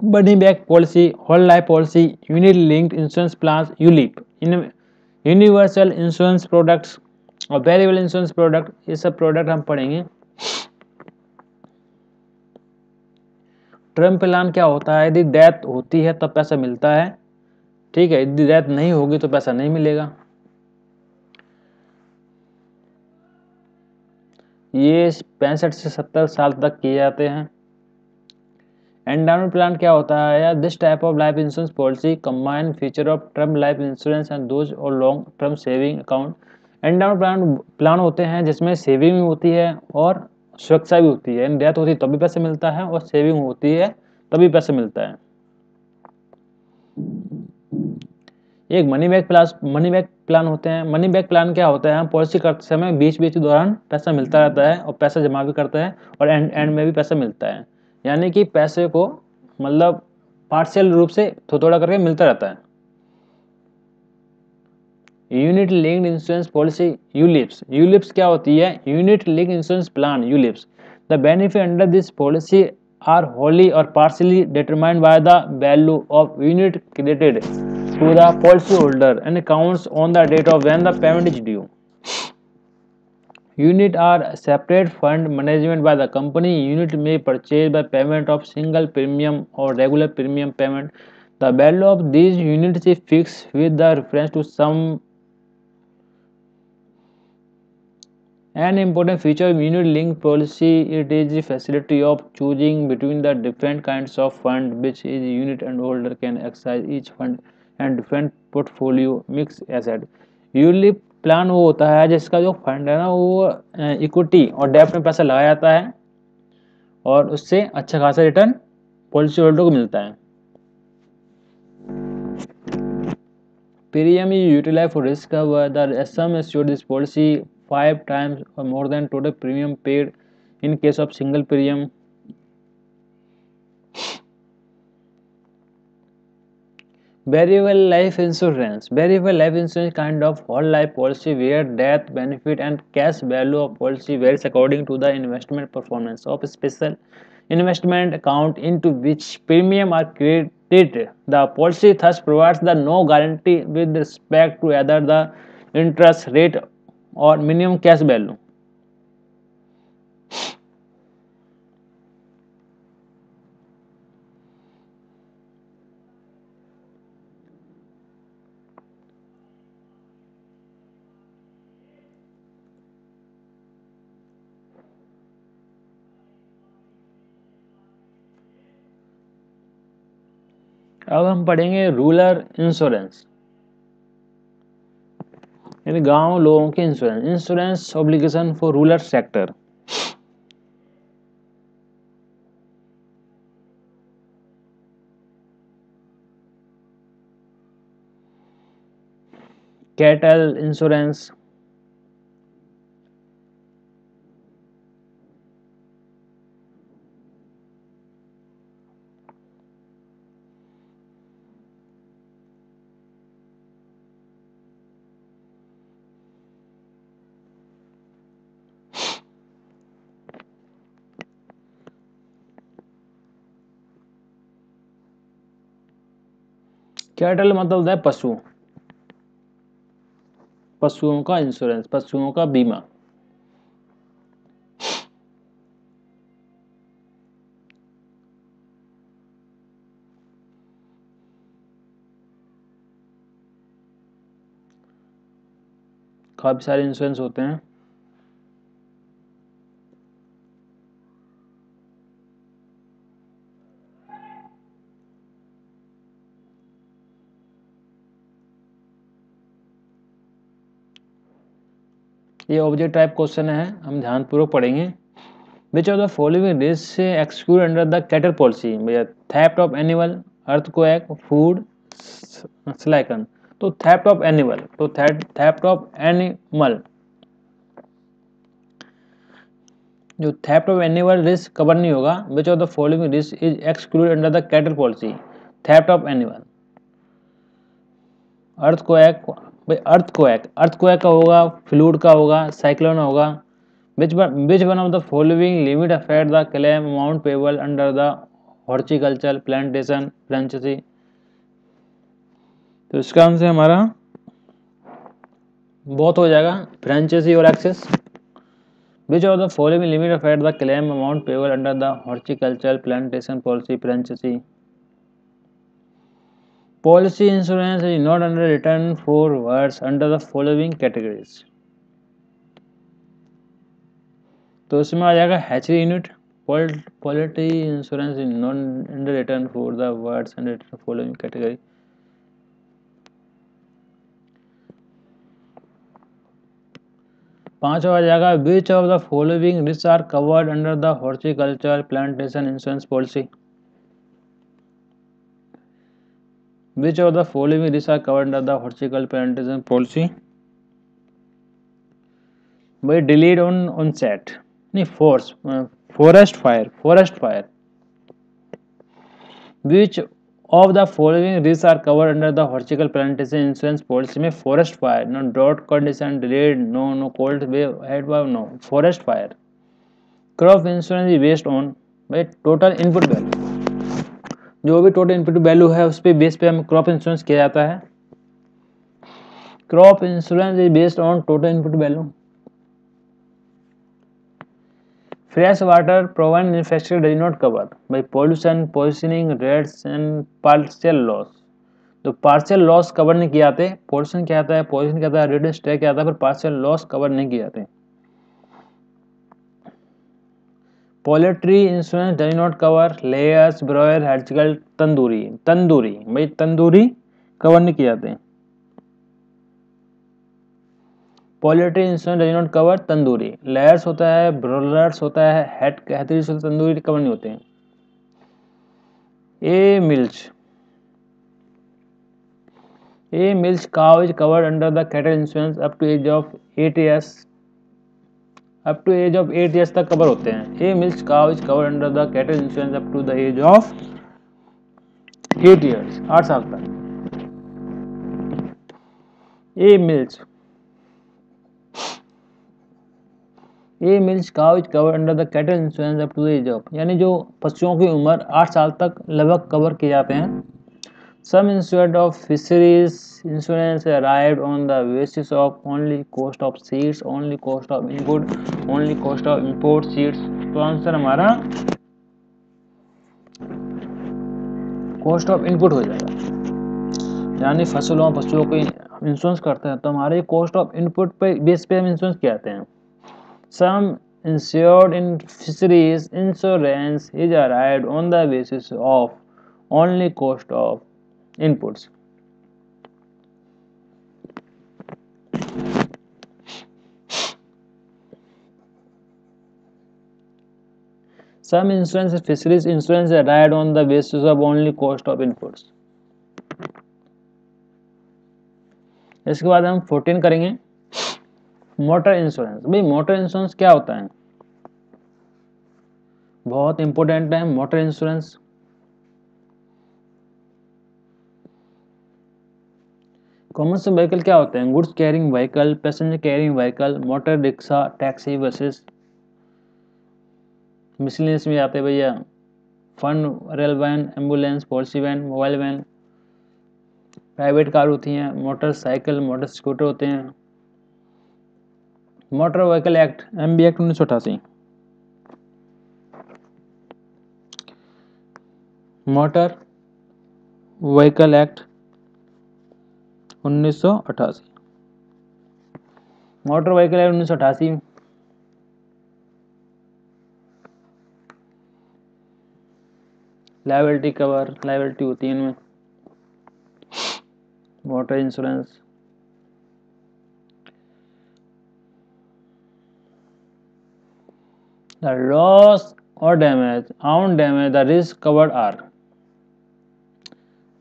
money back policy, whole life policy, unit linked insurance plan, ULIP, universal insurance products और variable insurance product, ये सब प्रोडक्ट हम पढ़ेंगे। टर्म प्लान क्या होता है? यदि डेथ होती है तब पैसा मिलता है, ठीक है, यदि डेथ नहीं होगी तो पैसा नहीं मिलेगा। ये 65 से 70 साल तक किए जाते हैं। एंडाउनमेंट प्लान क्या होता है? This type of life insurance policy combine feature of term life insurance and those और long term saving account. Endowment plan होते हैं जिसमें सेविंग भी होती है और सुरक्षा भी होती है। डेथ होती है तभी पैसे मिलता है और सेविंग होती है तभी पैसे मिलता है। एक मनी बैक प्लान होते हैं। मनी बैक प्लान क्या होता है? हम पॉलिसी करते समय बीच के दौरान पैसा मिलता रहता है और पैसा जमा भी करते हैं और एंड में भी पैसा मिलता है, यानी कि पैसे को मतलब पार्शियल रूप से थोड़ा करके मिलता रहता है। Unit linked insurance policy, ULIPs क्या होती है? Unit linked insurance plan, ULIPs. The benefit under this policy are wholly or partially determined by the value of unit credited to the policyholder and counts on the date of when the payment is due. Unit are separate fund management by the company. Unit may purchase by payment of single premium or regular premium payment. The value of these units is fixed with the reference to some. An important feature of unit-linked policy it is the facility of choosing between the different kinds of fund which is unit and holder can exercise each fund and different portfolio mix asset. ULIP plan वो होता है जिसका जो fund है ना वो equity और डेब्ट में पैसा लगाया जाता है और उससे अच्छा खासा रिटर्न पॉलिसी होल्डर को मिलता है। Premium is utilized for risk cover. The sum assured this policy 5 times or more than total premium paid in case of single premium. Variable life insurance. Variable life insurance kind of whole life policy where death benefit and cash value of policy varies according to the investment performance of a special investment account into which premium are credited. The policy thus provides the no guarantee with respect to either the interest rate or minimum cash value. अब हम पढ़ेंगे rural insurance, यानी गांव लोगों के insurance obligation for rural sector. Cattle insurance, cattle मतलब है पशु, पशुओं का इंश्योरेंस, पशुओं का बीमा। काफी सारे इंश्योरेंस होते हैं। ये ऑब्जेक्ट टाइप क्वेश्चन है, हम ध्यानपूर्वक पढ़ेंगे। Which of the following risk exclude under the cattle policy? भैया theft of animal, earthquake, flood cyclone. तो थेफ्ट ऑफ एनिमल, तो थेफ्ट ऑफ एनिमल जो theft of animal risk cover नहीं होगा, which of the following risk is excluded under the cattle policy? Theft of animal, earthquake, भाई earthquake का होगा, flood का होगा, साइक्लोन होगा। Which one of the following limit affect the claim amount payable under the horticulture plantation franchise? तो इसका answer हमारा बहुत हो जाएगा, फ्रेंचाइजी और excess. Which of the following limit affect the claim amount payable under the horticulture plantation policy franchise? Policy insurance is not underwritten for words under the following categories. तो इसमें आ जाएगा hatchery unit. Policy insurance is not underwritten for the words under the following category. पांचवा आ जाएगा which of the following risk are covered under the horticulture plantation insurance policy? Which of the following risks are covered under the horticultural plantation policy? भाई delayed onset, नहीं forest fire. Which of the following risks are covered under the horticultural plantation insurance policy? में forest fire, no drought condition, delayed, no cold wave, head wave, no forest fire. Crop insurance is based on भाई total input value, जो भी total input value है उस पे base पे हमें crop insurance किया जाता है। Crop insurance is based on total input value. Fresh water provide infrastructure does not cover by pollution, poisoning, raids and partial loss. तो पार्शियल लॉस कवर नहीं किए जाते, पॉल्यूशन क्या आता है, पॉइजन क्या आता है, रेड स्टे क्या आता है, पर पार्शियल लॉस कवर नहीं किए जाते। Poultry insurance does not cover layers, broiler, हर्टिकल, तंदूरी भाई तंदूरी कवर नहीं किए जाते। Poultry insurance does not cover tandoori. Layers होता है, ब्रॉयलर्स होता है, हैचरीज होता है, तंदूरी कवर नहीं होते हैं। A milch cow is covered under the cattle insurance up to age of 8 years। Up to age of 8 years तक कवर होते हैं। A milch cow is covered under the cattle insurance up to the age of 8 years, 8 साल तक। A milch cow is covered under the cattle insurance up to the age of, यानी जो पशुओं की उम्र 8 साल तक लगभग कवर किए जाते हैं। Some insured of fisheries insurance arrived on the basis of only cost of seeds, only cost of input, only cost of import seeds। तो आंसर हमारा कॉस्ट ऑफ इनपुट हो जाएगा। यानी फसलों पशुओं को इंश्योरेंस करते हैं तो हमारे कॉस्ट ऑफ इनपुट पे बेस पे हम इंश्योरेंस किए जाते हैं। Some insured in fisheries insurance is arrived on the basis of only cost of inputs। Some insurance fisheries insurance arrived on the basis of only cost of inputs। इसके बाद हम 14 करेंगे मोटर इंश्योरेंस। भाई motor insurance क्या होता है, बहुत important है मोटर इंश्योरेंस। कॉमर्शियल व्हीकल क्या होते हैं, goods carrying vehicle, passenger carrying vehicle, motor rickshaw, taxi, buses. Miscellaneous में आते हैं भैया fund, rail van, ambulance, policy van, mobile van. Private car होती हैं, मोटरसाइकिल, मोटर स्कूटर होते हैं। Motor vehicle act MB act 1988। Motor vehicle act 1988। Motor vehicle act 1988 liability cover, liability होती है इनमें। Motor insurance the loss or damage, own damage, the risk covered are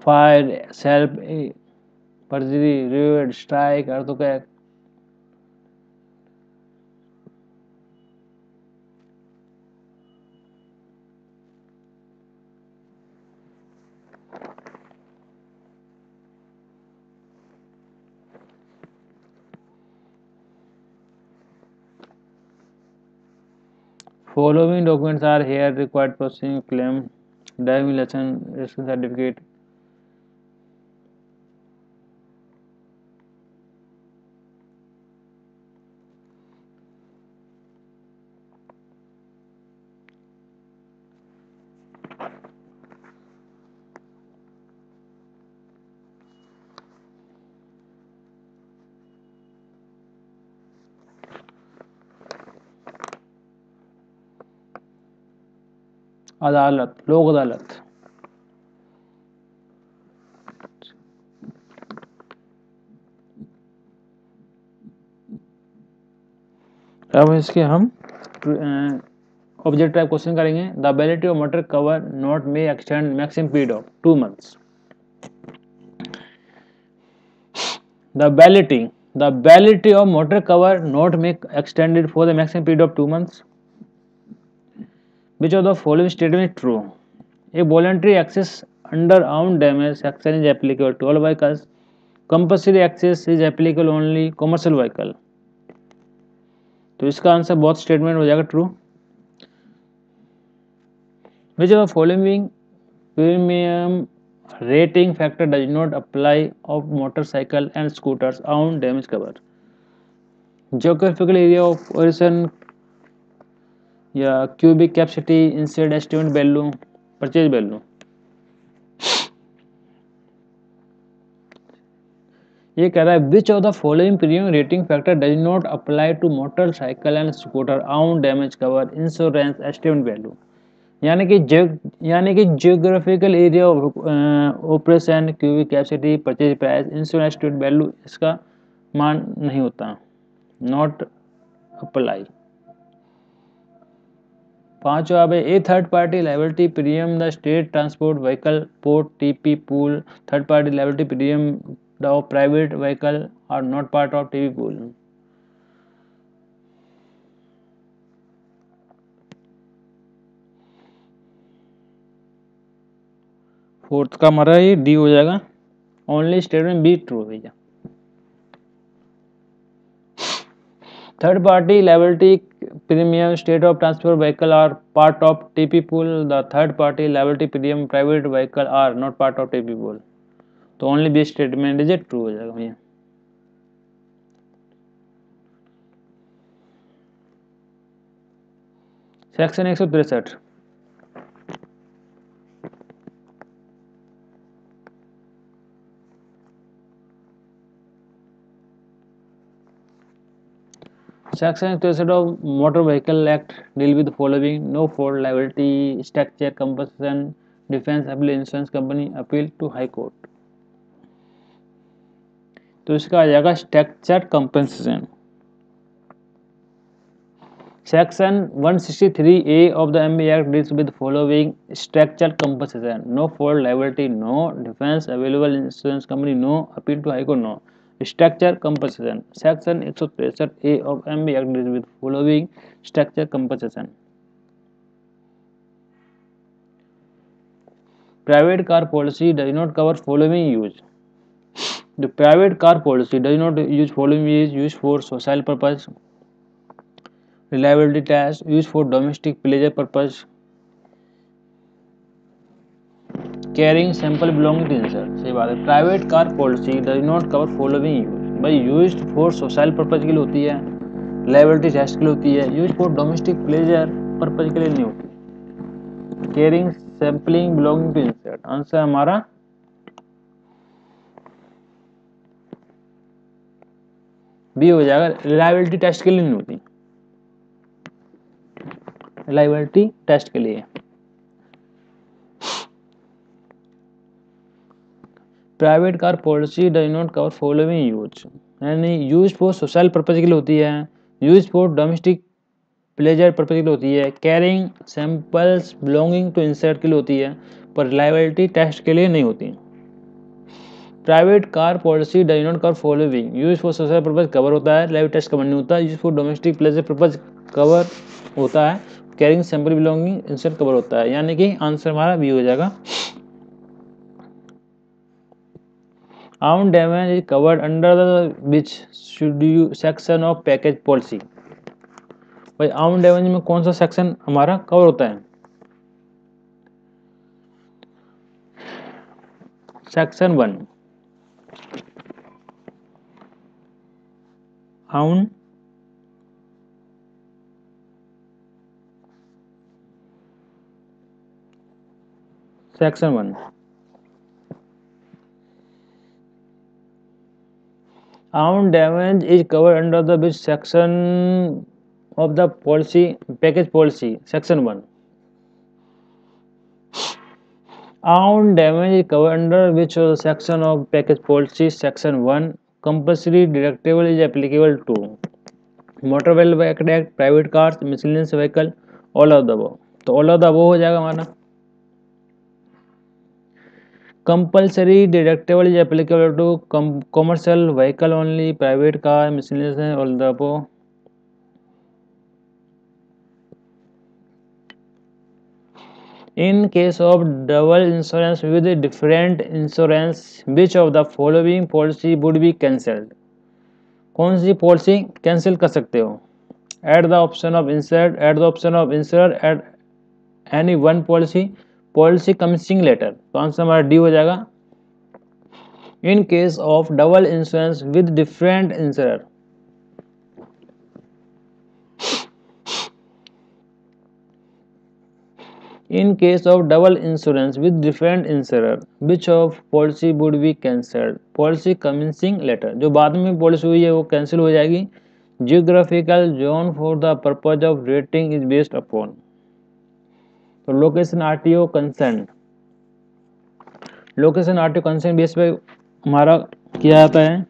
fire, self, perjury, raid, strike, earthquake। Following documents are here required processing claim, driving license certificate. अदालत, लोक अदालत। अब इसके हम object type question करेंगे। The validity of motor cover note में extend maximum period of 2 months। The validity of motor cover not may extended for the maximum period of 2 months. Which of the following statement is true? A voluntary access under armed damage section is applicable to all vehicles. Compulsory access is applicable only commercial vehicle. तो इसका answer बहुत statement हो जाएगा true. Which of the following premium rating factor does not apply of motorcycle and scooters on damage cover? Geographical area of origin या cubic capacity, incident estimate value, purchase value. ये कह रहा है which of the following premium rating factor does not apply to motorcycle and scooter own damage cover, insurance estimate value. यानी कि geographical area operation, cubic capacity, purchase price, insurance estimate value इसका मान नहीं होता, नॉट अप्लाई। पांचवा है a third party liability premium the state transport vehicle port TP pool third party liability premium the private vehicle are not part of TP pool. Fourth का हमारा ये D हो जाएगा। ओनली स्टेटमेंट बी ट्रू भैया। Third party liability premium state of transport vehicle are part of TP pool. The third party liability premium private vehicle are not part of TP pool. तो only B statement is it true हो जाएगा भैया। Section 163 Section 63 of Motor Vehicle Act deal with the following: no fault liability, structure compensation, defense ability, insurance company, appeal to high court। तो इसका आ जाएगा structure compensation. Section 163A of the MV Act deals with the following: structure compensation, no fault liability, no defense available, insurance company, no appeal to high court, no structure compensation। section 163A of MV Act deals with following: structure compensation। private car policy does not cover following use। the private car policy does not use following is used for social purpose, reliability test, used for domestic pleasure purpose, carrying sample belonging to insert. सही बात है। Private car policy does not cover following use. भाई used for social purpose के लिए होती है, liability test के लिए होती है, use for domestic pleasure purpose के लिए नहीं होती। Carrying sampling belonging to insert, answer हमारा बी हो जाएगा। रिलायबिलिटी टेस्ट के लिए नहीं होती, रिलायबिलिटी टेस्ट के लिए। Private car policy does not cover following use, यानी यूज फॉर सोशल पर्पज के लिए होती है, use for domestic pleasure purpose के लिए होती है, carrying samples belonging to insert के लिए होती है, पर रिलायबिलिटी टेस्ट के लिए नहीं होती। Private car policy does not cover following, use for social purpose cover होता है, रिलायबिलिटी टेस्ट कवर नहीं होता, use for domestic pleasure purpose cover होता है, carrying sample belonging insert cover होता है, यानी कि आंसर हमारा बी हो जाएगा। Armed damage is covered under the which section of package policy? भाई आउंड एवेन्यू में कौन सा सेक्शन हमारा कवर होता है? Section 1 आउंड section 1 आउंड damage is covered under the which section of the policy package policy? Section 1 Own damage is covered under which of the section of package policy? Section 1 Compulsory deductible is applicable to motor vehicle act, private cars, miscellaneous vehicle, all of the above. तो all of the above हो जाएगा हमारा. Compulsory deductible is applicable to commercial vehicle only, private car, miscellaneous, all the above. In case of double insurance with different insurance, which of the following policy would be cancelled? कौन सी policy cancel कर सकते हो? At the option of insured, at the option of insurer, at any one policy, policy commencing later. तो answer हमारा D हो जाएगा. In case of double insurance with different insurer, in case of double insurance with different insurer, which of policy would be cancelled? Policy commencing later. जो बाद में policy हुई है वो कैंसिल हो जाएगी. Geographical zone for the purpose of rating is based upon. तो location RTO concern, location RTO concern base पे हमारा किया जाता है.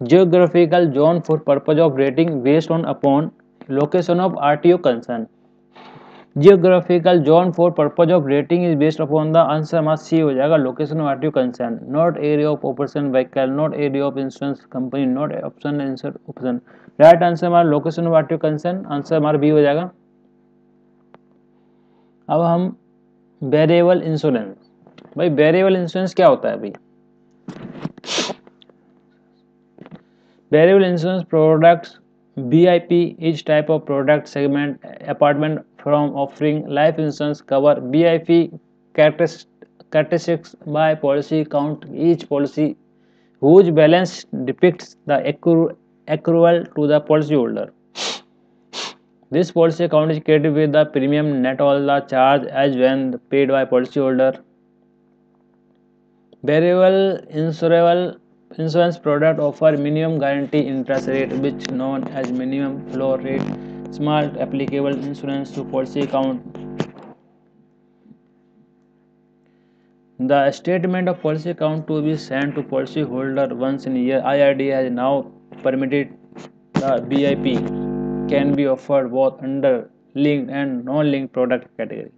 Geographical zone for purpose of rating based on upon location of RTO concern. Geographical zone for purpose of rating is based upon the answer हमारा सी हो जाएगा location of RTO concern. Not area of operation vehicle, not area of insurance company, not option answer option. Right answer हमारा location of RTO concern, answer हमारा B हो जाएगा. अब हम variable insurance. भाई वेरिएबल इंश्योरेंस क्या होता है भाई? Variable insurance products VIP each type of product segment apartment from offering life insurance cover. VIP characteristics by policy count each policy whose balance depicts the accrual to the policyholder. This policy account is created with the premium net all the charge as when paid by policyholder. Variable insurance product offer minimum guarantee interest rate which known as minimum floor rate. Small applicable insurance to policy account. The statement of policy account to be sent to policy holder once in a year. IRDA has now permitted the VIP can be offered both under linked and non-linked product category.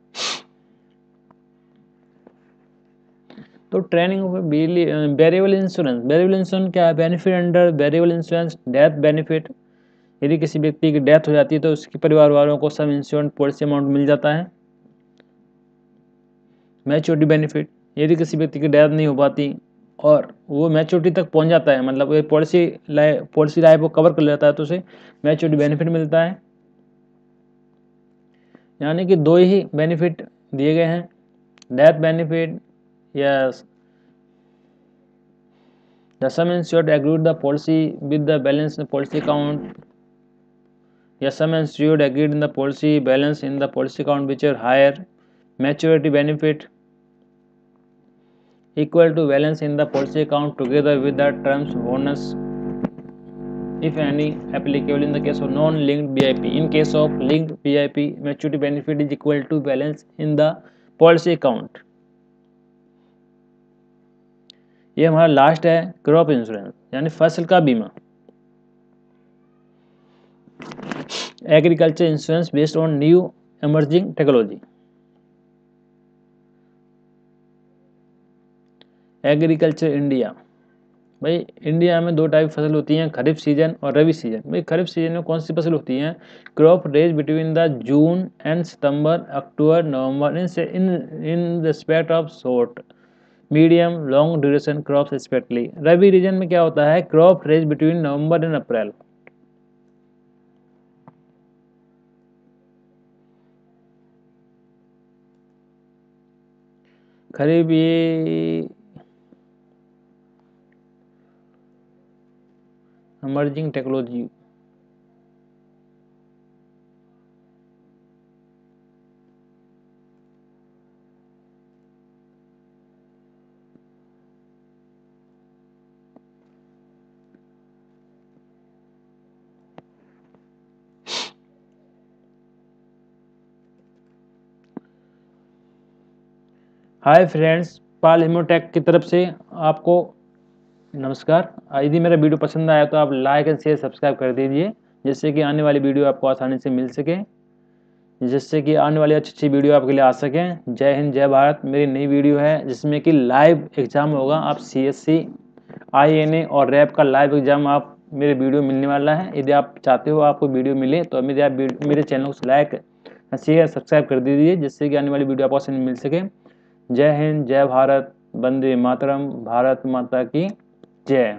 तो training variable insurance, variable insurance क्या है? Benefit under variable insurance death benefit. यदि किसी व्यक्ति की death हो जाती है तो उसके परिवार वालों को सम इंश्योरेंस पॉलिसी अमाउंट मिल जाता है. मैच्योरिटी बेनिफिट, यदि किसी व्यक्ति की डेथ नहीं हो पाती और वो मैच्योरिटी तक पहुंच जाता है, मतलब वो पॉलिसी लाइफ को कवर कर लेता है तो उसे मैच्योरिटी बेनिफिट मिलता है. यानी कि दो ही बेनिफिट दिए गए हैं. Death benefit, yes, the sum insured agreed the policy with the balance in the policy account. Yes, sum insured agreed in the policy balance in the policy account which are higher. Maturity benefit equal to balance in the policy account together with the terms bonus if any applicable in the case of non-linked BIP. In case of linked BIP, maturity benefit is equal to balance in the policy account. ये हमारा last है crop insurance यानी फसल का बीमा. Agriculture insurance based on new emerging technology. Agriculture India, भाई India में दो टाइप फसल होती हैं, खरीफ सीजन और रबी सीजन. भाई खरीफ सीजन में कौन सी फसल होती हैं? Crop raise between the June and September, October, November in respect of short, medium, long duration crops respectively. Rabi region में क्या होता है? Crop raise between November and April. करीब ये इमर्जिंग टेक्नोलॉजी। हाय फ्रेंड्स, पाल हिमोटेक की तरफ से आपको नमस्कार। यदि मेरा वीडियो पसंद आया तो आप लाइक एंड शेयर सब्सक्राइब कर दीजिए, जिससे कि आने वाली वीडियो आपको आसानी से मिल सके, जिससे कि आने वाली अच्छी अच्छी वीडियो आपके लिए आ सकें। जय हिंद, जय भारत। मेरी नई वीडियो है जिसमें कि लाइव एग्ज़ाम होगा। आप CSC, INA और रैप का लाइव एग्ज़ाम आप मेरे वीडियो मिलने वाला है। यदि आप चाहते हो आपको वीडियो मिले तो मेरे चैनल को लाइक शेयर सब्सक्राइब कर दीजिए, जिससे कि आने वाली वीडियो आपको आसानी मिल सके। जय हिंद, जय भारत, वंदे मातरम, भारत माता की जय।